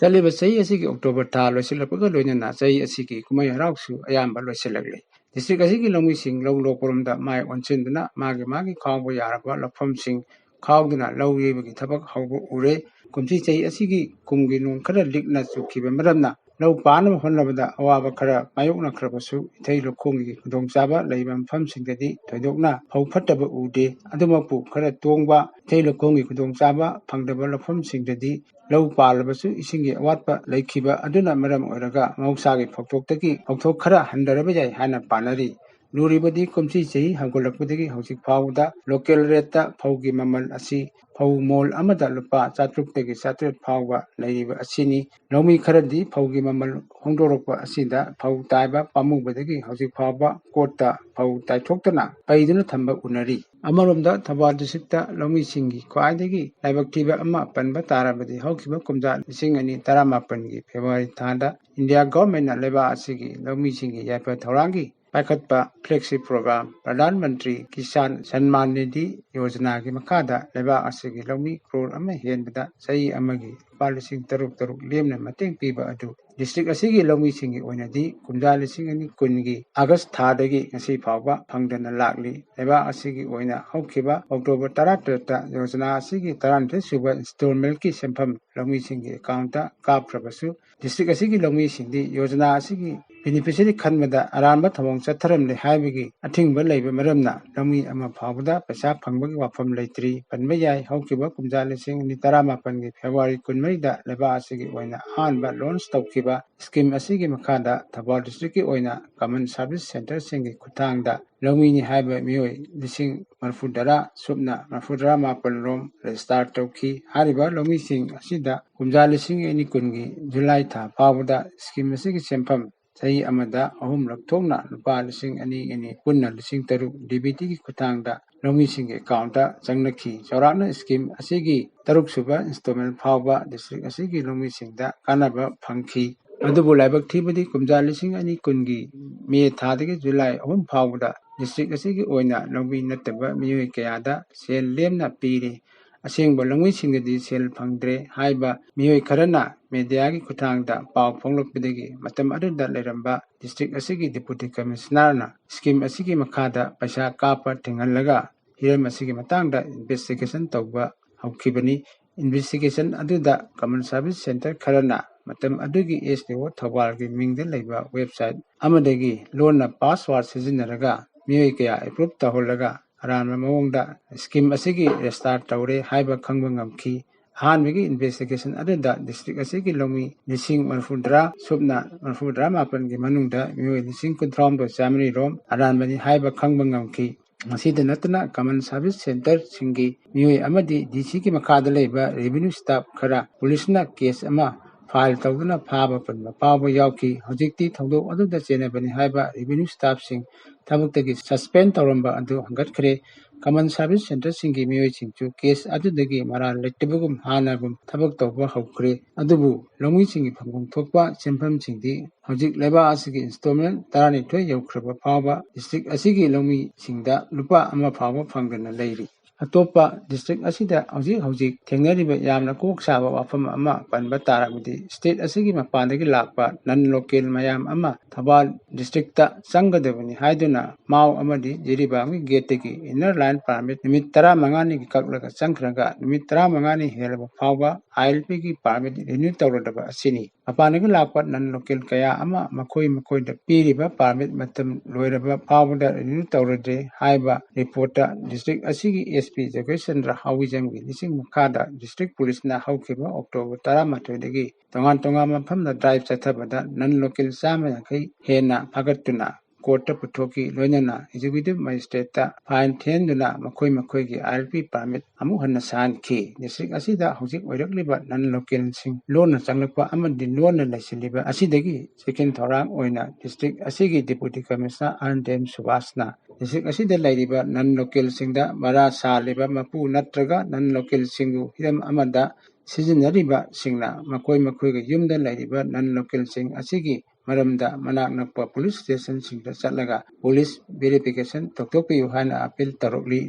ꯆꯠꯂꯤꯕ ꯆꯍꯤ ꯑꯁꯤꯒꯤ ꯑꯣꯛꯇꯣꯕꯔ ꯊꯥ ꯂꯣꯏꯁꯤꯜꯂꯛꯄꯒ ꯂꯣꯏꯅꯅ ꯆꯍꯤ ꯑꯁꯤꯒꯤ ꯀꯨꯝꯍꯩ ꯍꯔꯥꯎꯁꯨ ꯑꯌꯥꯝꯕ ꯂꯣꯏꯁꯤꯜꯂꯛꯂꯤ꯫ ꯗꯤꯁꯇ꯭ꯔꯤꯛ ꯑꯁꯤꯒꯤ ꯂꯧꯃꯤꯁꯤꯡ ꯂꯧ ꯂꯣꯛꯄꯔꯣꯝꯗ ꯃꯥꯏ ꯑꯣꯟꯁꯤꯟꯗꯨꯅ ꯃꯥꯒꯤ ꯈꯥꯎꯕ ꯌꯥꯔꯕ ꯂꯧꯐꯝꯁꯤꯡ ꯈꯥꯎꯗꯨꯅ ꯂꯧ ꯌꯩꯕꯒꯤ ꯊꯕꯛ ꯍꯧꯕ ꯎꯔꯦ꯫ ꯀꯨꯝꯁꯤ ꯆꯍꯤ ꯑꯁꯤꯒꯤ ꯀꯨꯝꯒꯤ ꯅꯣꯡ ꯈꯔ ꯂꯤꯛꯅ ꯆꯨꯈꯤꯕ ꯃꯔꯝꯅ ꯂꯧ ꯄꯥꯟꯅꯕ ꯍꯣꯠꯅꯕꯗ ꯑꯋꯥꯕ ꯈꯔ ꯃꯥꯌꯣꯛꯅꯈ꯭ꯔꯕꯁꯨ ꯏꯊꯩ ꯂꯧꯈꯣꯡꯒꯤ ꯈꯨꯗꯣꯡꯆꯥꯕ ꯂꯩꯕ ꯃꯐꯝꯁꯤꯡꯗꯗꯤ ꯊꯣꯏꯗꯣꯛꯅ ꯐꯧ ꯐꯠꯇꯕ ꯎꯗꯦ꯫ ꯑꯗꯨꯃꯛꯄꯨ ꯈꯔ ꯇꯣꯡꯕ ꯏꯊꯩ ꯂꯧꯈꯣꯡꯒꯤ ꯈꯨꯗꯣꯡꯆꯥꯕ ꯐꯪꯗꯕ ꯂꯧꯐꯝꯁꯤꯡꯗꯗꯤ ꯂꯧ ꯄꯥꯜꯂꯕꯁꯨ ꯏꯁꯤꯡꯒꯤ ꯑꯋꯥꯠꯄ ꯂꯩꯈꯤꯕ ꯑꯗꯨꯅ ꯃꯔꯝ ꯑꯣꯏꯔꯒ ꯃꯍꯧꯁꯥꯒꯤ ꯐꯧꯊꯣꯛꯇꯒꯤ ꯐꯧꯊꯣꯛ ꯈꯔ ꯍꯟꯊꯔꯕ ꯌꯥꯏ ꯍꯥꯏꯅ ꯄꯥꯅꯔꯤ꯫ ꯂꯨꯔꯤꯕꯗꯤ ꯀꯨꯝꯁꯤ ꯆꯍꯤ ꯍꯧꯒꯠꯂꯛꯄꯗꯒꯤ ꯍꯧꯖꯤꯛ ꯐꯥꯎꯕꯗ ꯂꯣꯀꯦꯜ ꯔꯦꯠꯇ ꯐꯧꯒꯤ ꯃꯃꯜ ꯑꯁꯤ ꯐꯧ ꯃꯣꯜ ꯑꯃꯗ ꯂꯨꯄꯥ 700ꯇꯒꯤ 700 ꯐꯥꯎꯕ ꯂꯩꯔꯤꯕ ꯑꯁꯤꯅꯤ꯫ ꯂꯧꯃꯤ ꯈꯔꯗꯤ ꯐꯧꯒꯤ ꯃꯃꯜ ꯍꯣꯡꯗꯣꯔꯛꯄ ꯑꯁꯤꯗ ꯐꯧ ꯇꯥꯏꯕ ꯄꯥꯝꯃꯨꯕꯗꯒꯤ ꯍꯧꯖꯤꯛ ꯐꯥꯎꯕ ꯀꯣꯠꯇ ꯐꯧ ꯇꯥꯏꯊꯣꯛꯇꯅ ꯄꯩꯗꯨꯅ ꯊꯝꯕ ꯎꯅꯔꯤ꯫ ꯑꯃꯔꯣꯝꯗ ꯊꯧꯕꯥꯜ ꯗꯤꯁꯇ꯭ꯔꯤꯛꯇ ꯂꯧꯃꯤꯁꯤꯡꯒꯤ ꯈ꯭ꯋꯥꯏꯗꯒꯤ ꯂꯥꯏꯕꯛ ꯊꯤꯕ ꯑꯃ ꯄꯟꯕ ꯇꯥꯔꯕꯗꯤ ꯍꯧꯈꯤꯕ ꯀꯨꯝꯖꯥ 2017ꯒꯤ ꯐꯦꯕ꯭ꯔꯨꯋꯥꯔꯤ ꯊꯥꯗ ꯏꯟꯗꯤꯌꯥ ꯒꯚꯔꯟꯃꯦꯟꯠꯅ ꯂꯩꯕꯥꯛ ꯑꯁꯤꯒꯤ ꯂꯧꯃꯤꯁꯤꯡꯒꯤ ꯌꯥꯏꯐ ꯊꯧꯔꯥꯡꯒꯤ ꯄꯥꯏꯈꯠꯄ ꯐ꯭ꯂꯦꯒꯁꯤꯞ ꯄ꯭ꯔꯣꯒ꯭ꯔꯥꯝ ꯄ꯭ꯔꯙꯥꯟ ꯃꯟꯇ꯭ꯔꯤ ꯀꯤꯁꯥꯟ ꯁꯟꯃꯥꯟ ꯅꯤꯙꯤ ꯌꯣꯖꯅꯥꯒꯤ ꯃꯈꯥꯗ ꯂꯩꯕꯥꯛ ꯑꯁꯤꯒꯤ ꯂꯧꯃꯤ ꯀ꯭ꯔꯣꯔ ꯑꯃ ꯍꯦꯟꯕꯗ ꯆꯍꯤ ꯑꯃꯒꯤ ꯂꯨꯄꯥ 3,000 ꯂꯦꯝꯅ ꯃꯇꯦꯡ ꯄꯤꯕ ꯑꯗꯨ ꯗꯤꯁꯇ꯭ꯔꯤꯛ ꯑꯁꯤꯒꯤ ꯂꯧꯃꯤꯁꯤꯡꯒꯤ ꯑꯣꯏꯅꯗꯤ ꯀꯨꯝꯖꯥ 2020ꯒꯤ ꯑꯥꯒꯁꯠ ꯊꯥꯗꯒꯤ ꯉꯁꯤ ꯐꯥꯎꯕ ꯐꯪꯗꯅ ꯂꯥꯛꯂꯤ꯫ ꯂꯩꯕꯥꯛ ꯑꯁꯤꯒꯤ ꯑꯣꯏꯅ ꯍꯧꯈꯤꯕ ꯑꯣꯛꯇꯣꯕꯔ 18ꯇ ꯌꯣꯖꯅꯥ ꯑꯁꯤꯒꯤ 12ꯁꯨꯕ ꯏꯟꯁꯇꯣꯜꯃꯦꯟꯠꯀꯤ ꯁꯦꯟꯐꯝ ꯂꯧꯃꯤꯁꯤꯡꯒꯤ ꯑꯦꯀꯥꯎꯟꯠꯇ ꯀꯥꯞꯈ꯭ꯔꯕꯁꯨ ꯗꯤꯁꯇ꯭ꯔꯤꯛ ꯑꯁꯤꯒꯤ ꯂꯧꯃꯤꯁꯤꯡꯗꯤ ꯌꯣꯖꯅꯥ ꯑꯁꯤꯒꯤ ꯕꯦꯅꯤꯐꯤꯁꯔꯤ ꯈꯟꯕꯗ ꯑꯔꯥꯟꯕ ꯊꯧꯑꯣꯡ ꯆꯠꯊꯔꯝꯂꯦ ꯍꯥꯏꯕꯒꯤ ꯑꯊꯤꯡꯕ ꯂꯩꯕ ꯃꯔꯝꯅ ꯂꯧꯃꯤ ꯑꯃ ꯐꯥꯎꯕꯗ ꯄꯩꯁా ꯐꯪꯕꯒꯤ ꯋꯥꯐꯝ ꯂꯩꯇ꯭ꯔꯤ꯫ ꯄꯟꯕ ꯌꯥꯏ ꯍꯧꯈꯤꯕ ꯀꯨꯝꯖꯥ 2017ꯒꯤ ꯐꯦꯕ꯭ꯔꯨꯋꯥꯔꯤ 24ꯗ ꯂꯩꯕꯥꯛ ꯑꯁꯤꯒꯤ ꯑꯣꯏꯅ ꯑꯍꯥꯟꯕ ꯂꯣꯟꯆ ꯇꯧꯈꯤꯕ ꯁ꯭ꯀꯤꯝ ꯑꯁꯤꯒꯤ ꯃꯈꯥꯗ ꯊꯧꯕꯥꯜ ꯗꯤꯁꯇ꯭ꯔꯤꯛꯀꯤ ꯑꯣꯏꯅ ꯀꯃꯟ ꯁꯥꯔꯚꯤꯁ ꯁꯦꯟꯇꯔꯁꯤꯡꯒꯤ ꯈꯨꯠꯊꯥꯡꯗ ꯂꯧꯃꯤꯅꯤ ꯍꯥꯏꯕ ꯃꯤꯑꯣꯏ 30,000 ꯁꯨꯞꯅ 37 ꯔꯣꯝ ꯔꯦꯖꯤꯁꯇꯥꯔ ꯇꯧꯈꯤ꯫ ꯍꯥꯏꯔꯤꯕ ꯂꯧꯃꯤꯁꯤꯡ ꯑꯁꯤꯗ ꯀꯨꯝꯖꯥ 2020ꯒꯤ ꯖꯨꯂꯥꯏ ꯊꯥ ꯐꯥꯎꯕꯗ ꯁ꯭ꯀꯤꯝ ꯑꯁꯤꯒꯤ ꯁꯦꯟꯐꯝ ꯆꯍꯤ ꯑꯃꯗ 3 ꯊꯣꯛꯅ ꯂꯨꯄꯥ 2,200 ꯄꯨꯟꯅ 3,000 ꯗꯤꯕꯤꯇꯤꯒꯤ ꯈꯨꯠꯊꯥꯡꯗ ꯂꯧꯃꯤꯁꯤꯡꯒꯤ ꯑꯦꯀꯥꯎꯟꯠꯇ ꯆꯪꯅꯈꯤ꯫ ꯆꯥꯎꯔꯥꯛꯅ ꯁ꯭ꯀꯤꯝ ꯑꯁꯤꯒꯤ 6ꯁꯨꯕ ꯏꯟꯁꯇꯣꯜꯃꯦꯟꯠ ꯐꯥꯎꯕ ꯗꯤꯁꯇ꯭ꯔꯤꯛ ꯑꯁꯤꯒꯤ ꯂꯧꯃꯤꯁꯤꯡꯗ ꯀꯥꯟꯅꯕ ꯐꯪꯈꯤ꯫ ꯑꯗꯨꯕꯨ ꯂꯥꯏꯕꯛ ꯊꯤꯕꯗꯤ ꯀꯨꯝꯖꯥ 2020ꯒꯤ ꯃꯦ ꯊꯥꯗꯒꯤ ꯖꯨꯂꯥꯏ 3 ꯐꯥꯎꯕꯗ ꯗꯤꯁꯇ꯭ꯔꯤꯛ ꯑꯁꯤꯒꯤ ꯑꯣꯏꯅ ꯂꯧꯃꯤ ꯅꯠꯇꯕ ꯃꯤꯑꯣꯏ ꯀꯌꯥꯗ ꯁꯦꯜ ꯂꯦꯝꯅ ꯄꯤꯔꯤ꯫ ꯑꯁꯦꯡꯕ ꯂꯧꯃꯤꯁꯤꯡꯗꯗꯤ ꯁꯦꯜ ꯐꯪꯗ꯭ꯔꯦ ꯍꯥꯏꯕ ꯃꯤꯑꯣꯏ ꯈꯔꯅ ꯃꯦꯗꯤꯌꯥꯒꯤ ꯈꯨꯠꯊꯥꯡꯗ ꯄꯥꯎ ꯐꯣꯡꯂꯛꯄꯗꯒꯤ ꯃꯇꯝ ꯑꯗꯨꯗ ꯂꯩꯔꯝꯕ ꯗꯤꯁꯇ꯭ꯔꯤꯛ ꯑꯁꯤꯒꯤ ꯗꯤꯄꯨꯇꯤ ꯀꯃꯤꯁꯅꯔꯅ ꯁ꯭ꯀꯤꯝ ꯑꯁꯤꯒꯤ ꯃꯈꯥꯗ ꯄꯩꯁꯥ ꯀꯥꯞꯄ ꯊꯤꯡꯍꯜꯂꯒ ꯍꯤꯔꯝ ꯑꯁꯤꯒꯤ ꯃꯇꯥꯡꯗ ꯏꯟꯚꯦꯁꯇꯤꯒꯦꯁꯟ ꯇꯧꯕ ꯍꯧꯈꯤꯕꯅꯤ꯫ ꯏꯟꯚꯦꯁꯇꯤꯒꯦꯁꯟ ꯑꯗꯨꯗ ꯀꯃꯟ ꯁꯥꯔꯚꯤꯁ ꯁꯦꯟꯇꯔ ꯈꯔꯅ ꯃꯇꯝ ꯑꯗꯨꯒꯤ SDO ꯊꯧꯕꯥꯜꯒꯤ ꯃꯤꯡꯗ ꯂꯩꯕ ꯋꯦꯕꯁꯥꯏꯠ ꯑꯃꯗꯒꯤ ꯂꯣꯟꯅ ꯄꯥꯁꯋꯥꯔꯗ ꯁꯤꯖꯤꯟꯅꯔꯒ ꯃꯤꯑꯣꯏ ꯀꯌꯥ ꯑꯦꯄ꯭ꯔꯨꯞ ꯇꯧꯍꯜꯂꯒ ꯑꯔꯥꯟꯕ ꯃꯑꯣꯡꯗ ꯁ꯭ꯀꯤꯝ ꯑꯁꯤꯒꯤ ꯔꯦꯖꯤꯁꯇꯥꯔ ꯇꯧꯔꯦ ꯍꯥꯏꯕ ꯈꯪꯕ ꯉꯝꯈꯤ꯫ ꯑꯍꯥꯟꯕꯒꯤ ꯏꯟꯚꯦꯁꯇꯤꯒꯦꯁꯟ ꯑꯗꯨꯗ ꯗꯤꯁꯇ꯭ꯔꯤꯛ ꯑꯁꯤꯒꯤ ꯂꯧꯃꯤ 30,000 ꯁꯨꯞꯅ 37ꯒꯤ ꯃꯅꯨꯡꯗ ꯃꯤꯑꯣꯏ 19,900 ꯔꯣꯝ ꯑꯔꯥꯟꯕꯅꯤ ꯍꯥꯏꯕ ꯈꯪꯕ ꯉꯝꯈꯤ꯫ ꯃꯁꯤꯗ ꯅꯠꯇꯅ ꯀꯃꯟ ꯁꯥꯔꯚꯤꯁ ꯁꯦꯟꯇꯔꯁꯤꯡꯒꯤ ꯃꯤꯑꯣꯏ ꯑꯃꯗꯤ DCꯒꯤ ꯃꯈꯥꯗ ꯂꯩꯕ ꯔꯦꯚꯤꯅ꯭ꯌꯨ ꯁ꯭ꯇꯥꯐ ꯈꯔ ꯄꯨꯂꯤꯁꯅ ꯀꯦꯁ ꯑꯃ ꯐꯥꯏꯜ ꯇꯧꯗꯨꯅ ꯐꯥꯕ ꯄꯨꯟꯕ ꯐꯥꯎꯕ ꯌꯥꯎꯈꯤ꯫ ꯍꯧꯖꯤꯛꯇꯤ ꯊꯧꯗꯣꯛ ꯑꯗꯨꯗ ꯆꯦꯟꯅꯕꯅꯤ ꯍꯥꯏꯕ ꯔꯦꯚꯤꯅ꯭ꯌꯨ ꯁ꯭ꯇꯥꯐꯁꯤꯡ ꯊꯕꯛꯇꯒꯤ ꯁꯁꯄꯦꯟ ꯇꯧꯔꯝꯕ ꯑꯗꯨ ꯍꯟꯒꯠꯈ꯭ꯔꯦ꯫ ꯀꯃꯟ ꯁꯥꯔꯚꯤꯁ ꯁꯦꯟꯇꯔꯁꯤꯡꯒꯤ ꯃꯤꯑꯣꯏꯁꯤꯡꯁꯨ ꯀꯦꯁ ꯑꯗꯨꯗꯒꯤ ꯃꯔꯥꯜ ꯂꯩꯇꯕꯒꯨꯝ ꯍꯥꯟꯅꯒꯨꯝ ꯊꯕꯛ ꯇꯧꯕ ꯍꯧꯈ꯭ꯔꯦ꯫ ꯑꯗꯨꯕꯨ ꯂꯧꯃꯤꯁꯤꯡꯒꯤ ꯐꯪꯐꯝ ꯊꯣꯛꯄ ꯁꯦꯟꯐꯝꯁꯤꯡꯗꯤ ꯍꯧꯖꯤꯛ ꯂꯩꯕꯥꯛ ꯑꯁꯤꯒꯤ ꯏꯟꯁꯇꯣꯜꯃꯦꯟꯠ 12 ꯌꯧꯈ꯭ꯔꯕ ꯐꯥꯎꯕ ꯗꯤꯁꯇ꯭ꯔꯤꯛ ꯑꯁꯤꯒꯤ ꯂꯧꯃꯤꯁꯤꯡꯗ ꯂꯨꯄꯥ ꯑꯃ ꯐꯥꯎꯕ ꯐꯪꯗꯅ ꯂꯩꯔꯤ꯫ ꯑꯇꯣꯞꯄ ꯗꯤꯁꯇ꯭ꯔꯤꯛ ꯑꯁꯤꯗ ꯍꯧꯖꯤꯛ ꯊꯦꯡꯅꯔꯤꯕ ꯌꯥꯝꯅ ꯀꯣꯛ ꯁꯥꯕ ꯋꯥꯐꯝ ꯑꯃ ꯄꯟꯕ ꯇꯥꯔꯕꯗꯤ ꯁ꯭ꯇꯦꯠ ꯑꯁꯤꯒꯤ ꯃꯄꯥꯟꯗꯒꯤ ꯂꯥꯛꯄ ꯅꯟ ꯂꯣꯀꯦꯜ ꯃꯌꯥꯝ ꯑꯃ ꯊꯧꯕꯥꯜ ꯗꯤꯁꯇ꯭ꯔꯤꯛꯇ ꯆꯪꯒꯗꯕꯅꯤ ꯍꯥꯏꯗꯨꯅ ꯃꯥꯎ ꯑꯃꯗꯤ ꯖꯤꯔꯤꯕꯥꯝꯒꯤ ꯒꯦꯠꯇꯒꯤ ꯏꯟꯅꯔ ꯂꯥꯏꯟ ꯄꯥꯔꯃꯤꯠ ꯅꯨꯃꯤꯠ 15ꯅꯤꯒꯤꯀꯛꯂꯒ ꯆꯪꯈ꯭ꯔꯒ ꯅꯨꯃꯤꯠ 15ꯅꯤ ꯍꯦꯜꯂꯕ ꯐꯥꯎꯕ ILPꯒꯤ ꯄꯥꯔꯃꯤꯠ ꯔꯤꯅ꯭ꯌꯨ ꯇꯧꯔꯗꯕ ꯑꯁꯤꯅꯤ꯫ ꯃꯄꯥꯟꯗꯒꯤ ꯂꯥꯛꯄ ꯅꯟ ꯂꯣꯀꯦꯜ ꯀꯌꯥ ꯑꯃ ꯃꯈꯣꯏꯗ ꯄꯤꯔꯤꯕ ꯄꯥꯔꯃꯤꯠ ꯃꯇꯝ ꯂꯣꯏꯔꯕ ꯐꯥꯎꯕꯗ ꯔꯤꯅ꯭ꯌꯨ ꯇꯧꯔꯗ꯭ꯔꯦ ꯍꯥꯏꯕ ꯔꯤꯄꯣꯔꯠꯇ ꯗꯤꯁꯇ꯭ꯔꯤꯛ ꯑꯁꯤꯒꯤ SP ꯖꯒꯦꯁꯆꯟꯗ꯭ꯔ ꯍꯥꯎꯏꯖꯝꯒꯤ ꯂꯨꯆꯤꯡ ꯃꯈꯥꯗ ꯗꯤꯁꯇ꯭ꯔꯤꯛ ꯄꯨꯂꯤꯁꯅ ꯍꯧꯈꯤꯕ ꯑꯣꯛꯇꯣꯕꯔ 18ꯗꯒꯤ ꯇꯣꯉꯥꯟꯕ ꯃꯐꯝꯗ ꯗ꯭ꯔꯥꯏꯚ ꯆꯠꯊꯕꯗ ꯅꯟ ꯂꯣꯀꯦꯜ 150 ꯍꯦꯟꯅ ꯐꯥꯒꯠꯇꯨꯅ ꯀꯣꯔꯠꯇ ꯄꯨꯊꯣꯛꯈꯤ꯫ ꯂꯣꯏꯅꯅ ꯑꯦꯛꯖꯤꯀ꯭ꯌꯨꯇꯤꯚ ꯃꯦꯖꯤꯁꯇ꯭ꯔꯦꯠꯇ ꯐꯥꯏꯟ ꯊꯤꯍꯟꯗꯨꯅ ꯃꯈꯣꯏꯒꯤ ILP ꯄꯥꯔꯃꯤꯠ ꯑꯃꯨꯛ ꯍꯟꯅ ꯁꯥꯍꯟꯈꯤ꯫ ꯗꯤꯁꯇ꯭ꯔꯤꯛ ꯑꯁꯤꯗ ꯍꯧꯖꯤꯛ ꯑꯣꯏꯔꯛꯂꯤꯕ ꯅꯟ ꯂꯣꯀꯦꯜꯁꯤꯡ ꯂꯣꯟꯅ ꯆꯪꯂꯛꯄ ꯑꯃꯗꯤ ꯂꯣꯟꯅ ꯂꯩꯁꯤꯜꯂꯤꯕ ꯑꯁꯤꯗꯒꯤ ꯆꯦꯛꯁꯤꯟ ꯊꯧꯔꯥꯡ ꯑꯣꯏꯅ ꯗꯤꯁꯇ꯭ꯔꯤꯛ ꯑꯁꯤꯒꯤ ꯗꯤꯄꯨꯇꯤ ꯀꯃꯤꯁꯅꯔ ꯑꯔꯟꯗꯦꯝ ꯁꯨꯕꯥꯁꯅ ꯗꯤꯁꯇ꯭ꯔꯤꯛ ꯑꯁꯤꯗ ꯂꯩꯔꯤꯕ ꯅꯟ ꯂꯣꯀꯦꯜꯁꯤꯡꯗ ꯚꯔꯥ ꯁꯥꯜꯂꯤꯕ ꯃꯄꯨ ꯅꯠꯇ꯭ꯔꯒ ꯅꯟ ꯂꯣꯀꯦꯜꯁꯤꯡꯕꯨ ꯍꯤꯔꯝ ꯑꯃꯗ ꯁꯤꯖꯤꯟꯅꯔꯤꯕꯁꯤꯡꯅ ꯃꯈꯣꯏꯒꯤ ꯌꯨꯝꯗ ꯂꯩꯔꯤꯕ ꯅꯟ ꯂꯣꯀꯦꯜꯁꯤꯡ ꯑꯁꯤꯒꯤ ꯃꯔꯝꯗ ꯃꯅꯥꯛ ꯅꯛꯄ ꯄꯨꯂꯤꯁ ꯁ꯭ꯇꯦꯁꯟꯁꯤꯡꯗ ꯆꯠꯂꯒ ꯄꯨꯂꯤꯁ ꯚꯦꯔꯤꯐꯤꯀꯦꯁꯟ ꯇꯧꯊꯣꯛꯄꯤꯌꯨ ꯍꯥꯏꯅ ꯑꯄꯤꯜ ꯇꯧꯔꯛꯂꯤ꯫